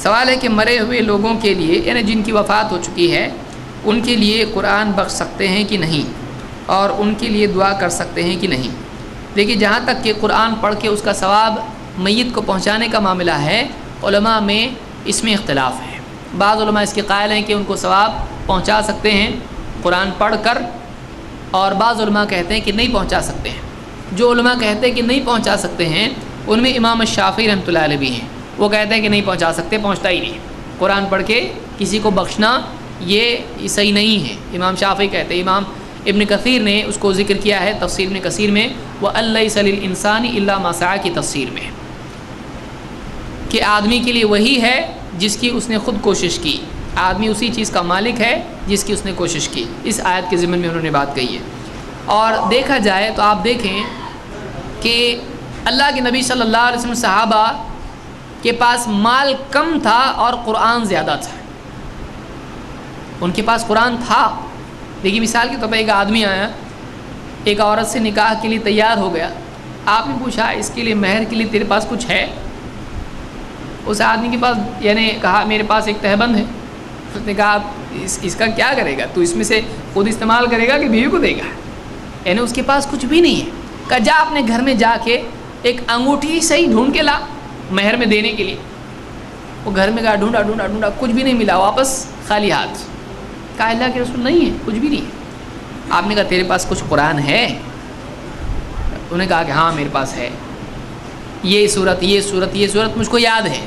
سوال ہے کہ مرے ہوئے لوگوں کے لیے یعنی جن کی وفات ہو چکی ہے ان کے لیے قرآن بخش سکتے ہیں کہ نہیں، اور ان کے لیے دعا کر سکتے ہیں کہ نہیں؟ دیکھیے، جہاں تک کہ قرآن پڑھ کے اس کا ثواب میت کو پہنچانے کا معاملہ ہے، علماء میں اس میں اختلاف ہے۔ بعض علماء اس کے قائل ہیں کہ ان کو ثواب پہنچا سکتے ہیں قرآن پڑھ کر، اور بعض علماء کہتے ہیں کہ نہیں پہنچا سکتے ہیں۔ جو علماء کہتے ہیں کہ نہیں پہنچا سکتے ہیں ان میں امام شافعی رحمۃ اللہ علیہ بھی ہیں، وہ کہتے ہیں کہ نہیں پہنچا سکتے، پہنچتا ہی نہیں، قرآن پڑھ کے کسی کو بخشنا یہ صحیح نہیں ہے، امام شافعی کہتے ہیں۔ امام ابن کثیر نے اس کو ذکر کیا ہے تفسیر ابن کثیر میں، وَأَلَّيْسَ لِلْإِنسَانِ إِلَّا مَا سَعَىٰ کی تفسیر میں، کہ آدمی کے لیے وہی ہے جس کی اس نے خود کوشش کی، آدمی اسی چیز کا مالک ہے جس کی اس نے کوشش کی۔ اس آیت کے ضمن میں انہوں نے بات کہی ہے۔ اور دیکھا جائے تو آپ دیکھیں کہ اللہ کے نبی صلی اللہ علیہ وسلم صحابہ کے پاس مال کم تھا اور قرآن زیادہ تھا، ان کے پاس قرآن تھا، لیکن مثال کے طور پر ایک آدمی آیا، ایک عورت سے نکاح کے لیے تیار ہو گیا، آپ نے پوچھا اس کے لیے مہر کے لیے تیرے پاس کچھ ہے؟ اس آدمی کے پاس یعنی کہا میرے پاس ایک تہبند ہے۔ اس نے کہا اس کا کیا کرے گا تو؟ اس میں سے خود استعمال کرے گا کہ بیوی کو دے گا؟ یعنی اس کے پاس کچھ بھی نہیں ہے۔ کہا جا اپنے گھر میں جا کے ایک انگوٹھی صحیح ڈھونڈ کے لا مہر میں دینے کے لیے۔ وہ گھر میں گیا، ڈھونڈا ڈھونڈا ڈھونڈا، کچھ بھی نہیں ملا، واپس خالی ہاتھ۔ کہا اللہ کے رسول نہیں ہے، کچھ بھی نہیں ہے۔ آپ نے کہا تیرے پاس کچھ قرآن ہے؟ انہوں نے کہا کہ ہاں میرے پاس ہے، یہ صورت یہ صورت یہ صورت مجھ کو یاد ہے۔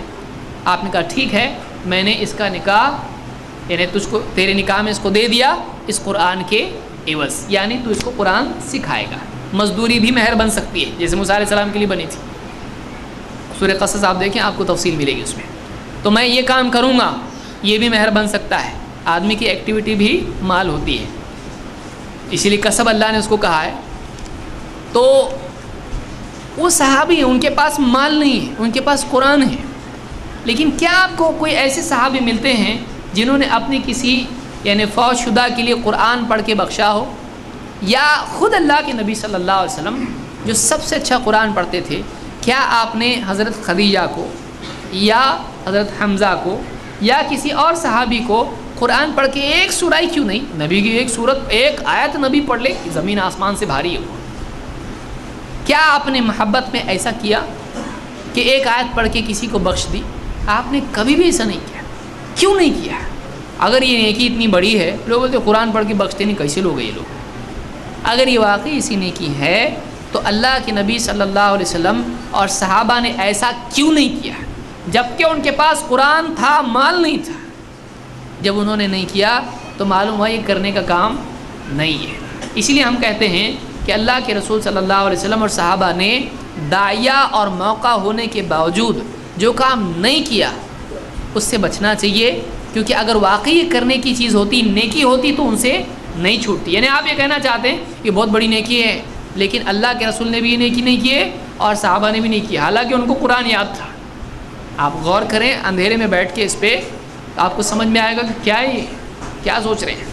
آپ نے کہا ٹھیک ہے، میں نے اس کا نکاح یعنی تجھ کو تیرے نکاح میں اس کو دے دیا اس قرآن کے عوض، یعنی تو اس کو قرآن سکھائے گا۔ مزدوری بھی مہر بن سکتی ہے، جیسے موسیٰ علیہ السلام کے لیے بنی تھی۔ سورہ قصص آپ دیکھیں، آپ کو تفصیل ملے گی اس میں۔ تو میں یہ کام کروں گا، یہ بھی مہر بن سکتا ہے۔ آدمی کی ایکٹیویٹی بھی مال ہوتی ہے، اسی لیے کسب اللہ نے اس کو کہا ہے۔ تو وہ صحابی ہیں، ان کے پاس مال نہیں ہے، ان کے پاس قرآن ہے۔ لیکن کیا آپ کو کوئی ایسے صحابی ملتے ہیں جنہوں نے اپنی کسی یعنی فوت شدہ کے لیے قرآن پڑھ کے بخشا ہو؟ یا خود اللہ کے نبی صلی اللہ علیہ وسلم جو سب سے اچھا قرآن پڑھتے تھے، کیا آپ نے حضرت خدیجہ کو یا حضرت حمزہ کو یا کسی اور صحابی کو قرآن پڑھ کے ایک سورہ کیوں نہیں، نبی کی ایک سورت ایک آیت نبی پڑھ لے، زمین آسمان سے بھاری ہو، کیا آپ نے محبت میں ایسا کیا کہ ایک آیت پڑھ کے کسی کو بخش دی؟ آپ نے کبھی بھی ایسا نہیں کیا۔ کیوں نہیں کیا؟ اگر یہ نیکی اتنی بڑی ہے، لوگ بولتے قرآن پڑھ کے بخشتے نہیں، کیسے لوگ ہیں یہ لوگ؟ اگر یہ واقعی اسی نیکی ہے تو اللہ کے نبی صلی اللہ علیہ وسلم اور صحابہ نے ایسا کیوں نہیں کیا؟ جبکہ ان کے پاس قرآن تھا، مال نہیں تھا۔ جب انہوں نے نہیں کیا تو معلوم ہوا یہ کرنے کا کام نہیں ہے۔ اسی لیے ہم کہتے ہیں کہ اللہ کے رسول صلی اللہ علیہ وسلم اور صحابہ نے داعیہ اور موقع ہونے کے باوجود جو کام نہیں کیا اس سے بچنا چاہیے، کیونکہ اگر واقعی یہ کرنے کی چیز ہوتی، نیکی ہوتی، تو ان سے نہیں چھوٹتی۔ یعنی آپ یہ کہنا چاہتے ہیں کہ بہت بڑی نیکی ہے، لیکن اللہ کے رسول نے بھی یہ نیکی نہیں کیے اور صحابہ نے بھی نہیں کیا، حالانکہ ان کو قرآن یاد تھا۔ آپ غور کریں اندھیرے میں بیٹھ کے اس پہ، آپ کو سمجھ میں آئے گا کہ کیا ہے یہ، کیا سوچ رہے ہیں۔